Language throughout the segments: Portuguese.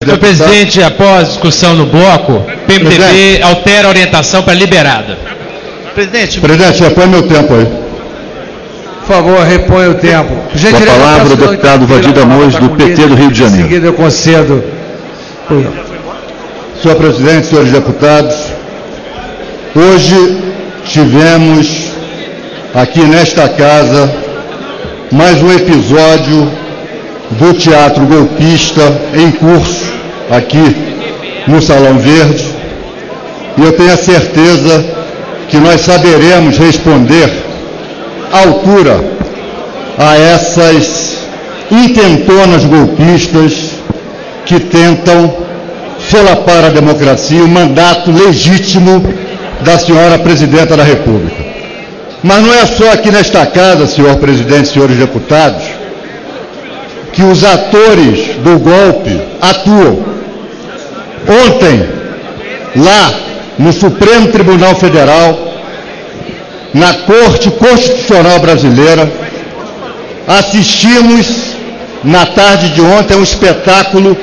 Senhor presidente, após discussão no bloco, o PMDB altera a orientação para liberada. Presidente, repõe meu tempo aí. Por favor, repõe o tempo. Com a palavra o deputado Vadir Damoes, do PT do Rio de Janeiro. Em seguida eu concedo. Senhor presidente, senhores deputados, hoje tivemos aqui nesta casa mais um episódio do teatro golpista em curso aqui no Salão Verde, e eu tenho a certeza que nós saberemos responder à altura a essas intentonas golpistas que tentam solapar a democracia, o mandato legítimo da senhora presidenta da República. Mas não é só aqui nesta casa, senhor presidente, senhores deputados, que os atores do golpe atuam. Ontem, lá no Supremo Tribunal Federal, na Corte Constitucional Brasileira, assistimos, na tarde de ontem, a um espetáculo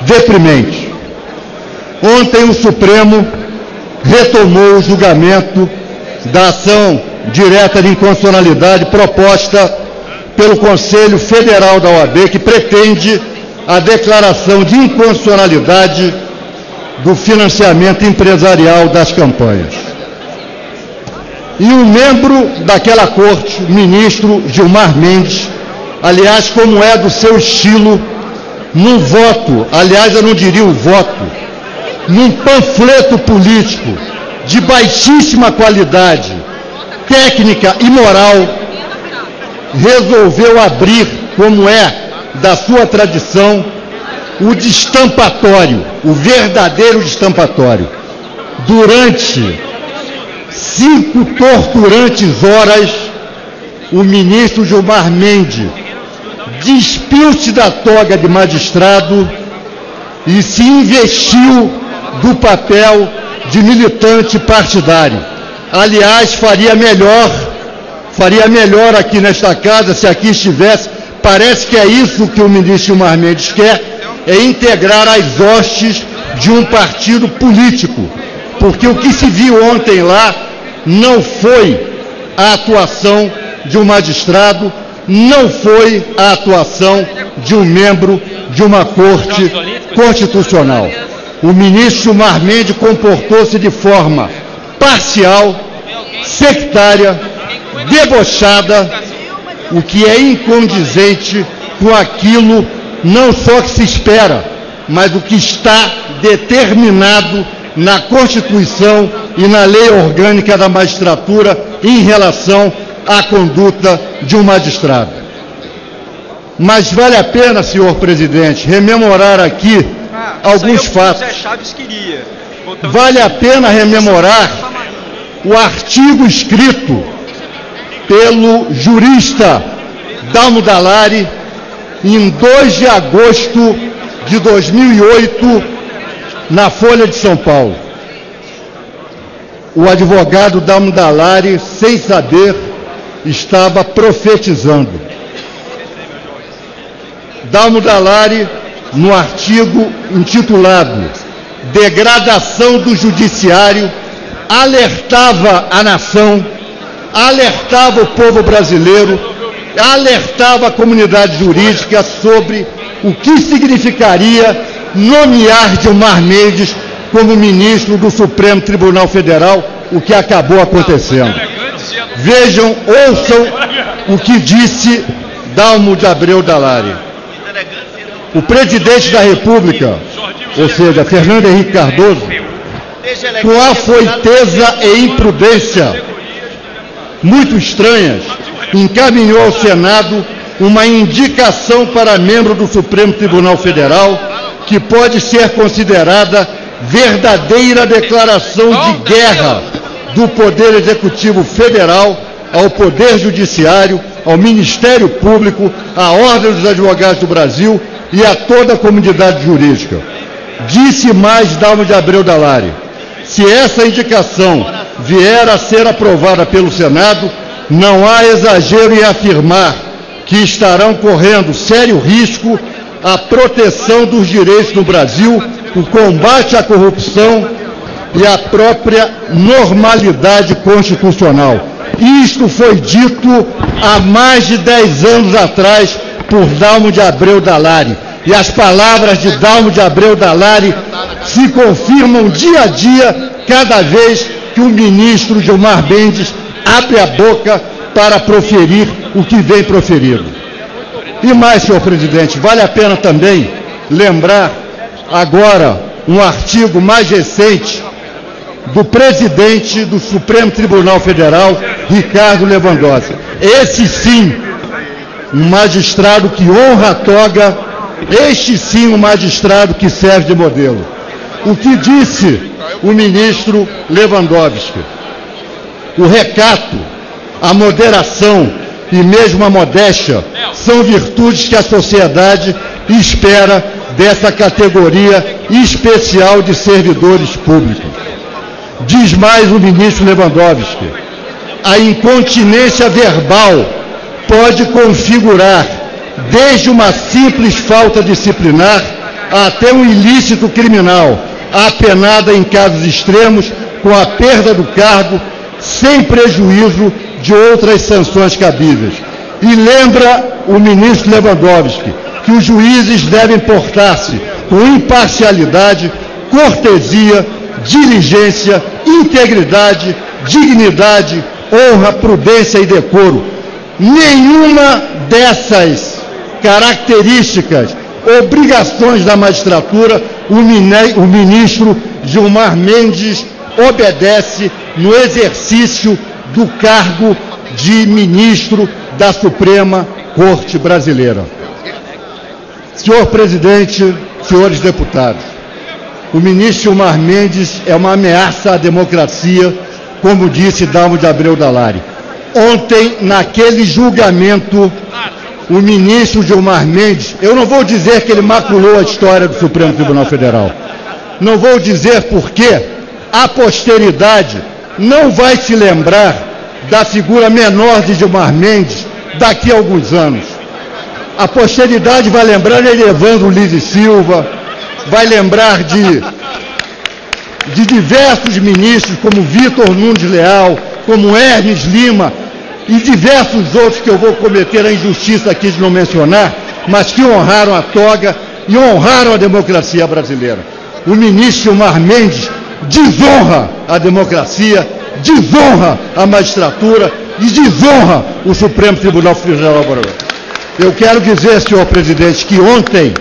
deprimente. Ontem, o Supremo retomou o julgamento da ação direta de inconstitucionalidade proposta pelo Conselho Federal da OAB, que pretende a declaração de inconstitucionalidade do financiamento empresarial das campanhas. E um membro daquela corte, o ministro Gilmar Mendes, aliás, como é do seu estilo, num voto, aliás, eu não diria o voto, num panfleto político de baixíssima qualidade, técnica e moral, resolveu abrir, como é da sua tradição, o destampatório, o verdadeiro destampatório. Durante 5 torturantes horas, o ministro Gilmar Mendes despiu-se da toga de magistrado e se investiu do papel de militante partidário. Aliás, faria melhor aqui nesta casa, se aqui estivesse. Parece que é isso que o ministro Gilmar Mendes quer, é integrar as hostes de um partido político, porque o que se viu ontem lá não foi a atuação de um magistrado, não foi a atuação de um membro de uma corte constitucional. O ministro Gilmar Mendes comportou-se de forma parcial, sectária, debochada, o que é incondizente com aquilo não só que se espera, mas o que está determinado na Constituição e na Lei Orgânica da Magistratura em relação à conduta de um magistrado. Mas vale a pena, senhor presidente, rememorar aqui alguns fatos. Vale a pena rememorar o artigo escrito pelo jurista Dalmo Dallari em 2 de agosto de 2008, na Folha de São Paulo. O advogado Dalmo Dallari, sem saber, estava profetizando. Dalmo Dallari, no artigo intitulado Degradação do Judiciário, alertava a nação, alertava o povo brasileiro, alertava a comunidade jurídica sobre o que significaria nomear Gilmar Mendes como ministro do Supremo Tribunal Federal, o que acabou acontecendo. Vejam, ouçam o que disse Dalmo de Abreu Dallari. O presidente da República, ou seja, Fernando Henrique Cardoso, com afoiteza e imprudência muito estranhas, encaminhou ao Senado uma indicação para membro do Supremo Tribunal Federal que pode ser considerada verdadeira declaração de guerra do Poder Executivo Federal ao Poder Judiciário, ao Ministério Público, à Ordem dos Advogados do Brasil e a toda a comunidade jurídica. Disse mais Dalmo de Abreu Dallari: se essa indicação vier a ser aprovada pelo Senado, não há exagero em afirmar que estarão correndo sério risco a proteção dos direitos no Brasil, o combate à corrupção e a própria normalidade constitucional. Isto foi dito há mais de 10 anos atrás por Dalmo de Abreu Dallari. E as palavras de Dalmo de Abreu Dallari se confirmam dia a dia, cada vez que o ministro Gilmar Mendes abre a boca para proferir o que vem proferido. E mais, senhor presidente, vale a pena também lembrar agora um artigo mais recente do presidente do Supremo Tribunal Federal, Ricardo Lewandowski. Esse sim, um magistrado que honra a toga, este sim um magistrado que serve de modelo. O que disse o ministro Lewandowski? O recato, a moderação e mesmo a modéstia são virtudes que a sociedade espera dessa categoria especial de servidores públicos. Diz mais o ministro Lewandowski: a incontinência verbal pode configurar desde uma simples falta disciplinar até um ilícito criminal, apenada em casos extremos com a perda do cargo, sem prejuízo de outras sanções cabíveis. E lembra o ministro Lewandowski que os juízes devem portar-se com imparcialidade, cortesia, diligência, integridade, dignidade, honra, prudência e decoro. Nenhuma dessas características, obrigações da magistratura, o ministro Gilmar Mendes obedece no exercício do cargo de ministro da Suprema Corte Brasileira. Senhor presidente, senhores deputados, o ministro Gilmar Mendes é uma ameaça à democracia, como disse Dalmo de Abreu Dallari. Ontem, naquele julgamento, o ministro Gilmar Mendes, eu não vou dizer que ele maculou a história do Supremo Tribunal Federal, não vou dizer porque a posteridade não vai se lembrar da figura menor de Gilmar Mendes daqui a alguns anos. A posteridade vai lembrar de Evandro Lins e Silva, vai lembrar de diversos ministros, como Vitor Nunes Leal, como Hermes Lima, e diversos outros que eu vou cometer a injustiça aqui de não mencionar, mas que honraram a toga e honraram a democracia brasileira. O ministro Gilmar Mendes desonra a democracia, desonra a magistratura e desonra o Supremo Tribunal Federal brasileiro. Eu quero dizer, senhor presidente, que ontem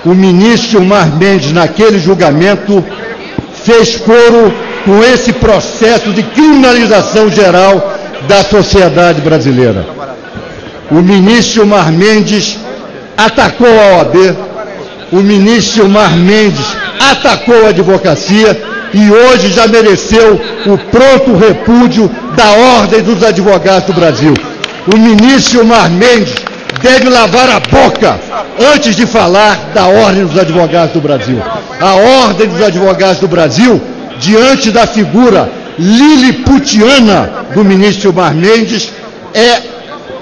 o ministro Gilmar Mendes, naquele julgamento, fez coro com esse processo de criminalização geral da sociedade brasileira. O ministro Gilmar Mendes atacou a OAB, o ministro Gilmar Mendes atacou a advocacia e hoje já mereceu o pronto repúdio da Ordem dos Advogados do Brasil. O ministro Gilmar Mendes deve lavar a boca antes de falar da Ordem dos Advogados do Brasil. A Ordem dos Advogados do Brasil, diante da figura liliputiana do ministro Gilmar Mendes, é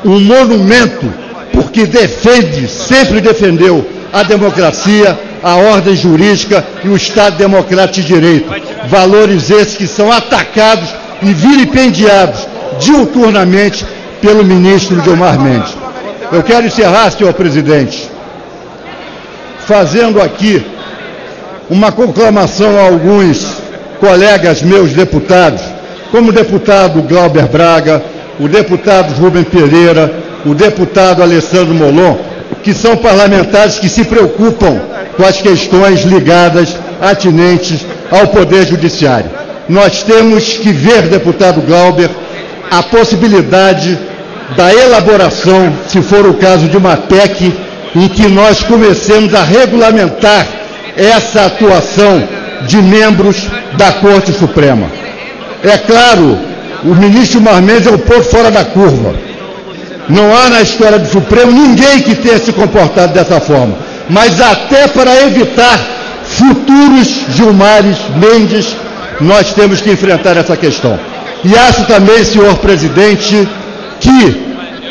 um monumento, porque defende, sempre defendeu a democracia, a ordem jurídica e o Estado democrático de direito. Valores esses que são atacados e vilipendiados diuturnamente pelo ministro Gilmar Mendes. Eu quero encerrar, senhor presidente, fazendo aqui uma conclamação a alguns colegas meus deputados, como o deputado Glauber Braga, o deputado Rubem Pereira, o deputado Alessandro Molon, que são parlamentares que se preocupam com as questões ligadas, atinentes ao Poder Judiciário. Nós temos que ver, deputado Glauber, a possibilidade da elaboração, se for o caso de uma PEC, em que nós comecemos a regulamentar essa atuação de membros da Corte Suprema. É claro, o ministro Gilmar Mendes é um pouco fora da curva. Não há na história do Supremo ninguém que tenha se comportado dessa forma. Mas até para evitar futuros Gilmares Mendes, nós temos que enfrentar essa questão. E acho também, senhor presidente, que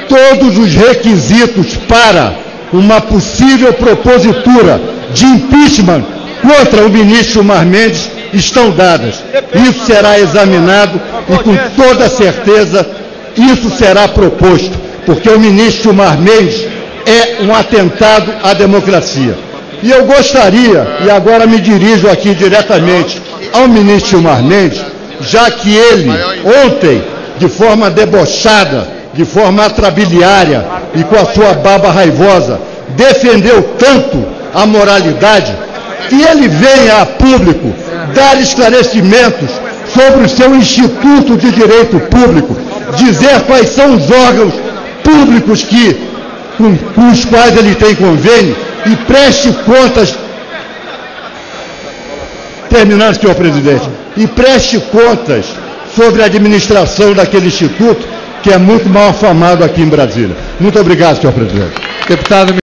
todos os requisitos para uma possível propositura de impeachment contra o ministro Gilmar Mendes estão dadas. Isso será examinado e, com toda certeza, isso será proposto, porque o ministro Gilmar Mendes é um atentado à democracia. E eu gostaria, e agora me dirijo aqui diretamente ao ministro Gilmar Mendes, já que ele, ontem, de forma debochada, de forma atrabiliária e com a sua baba raivosa, defendeu tanto a moralidade, que ele venha a público dar esclarecimentos sobre o seu Instituto de Direito Público, dizer quais são os órgãos públicos com os quais ele tem convênio e preste contas, terminando, senhor presidente, e preste contas sobre a administração daquele instituto, que é muito mal afamado aqui em Brasília. Muito obrigado, senhor presidente. Deputado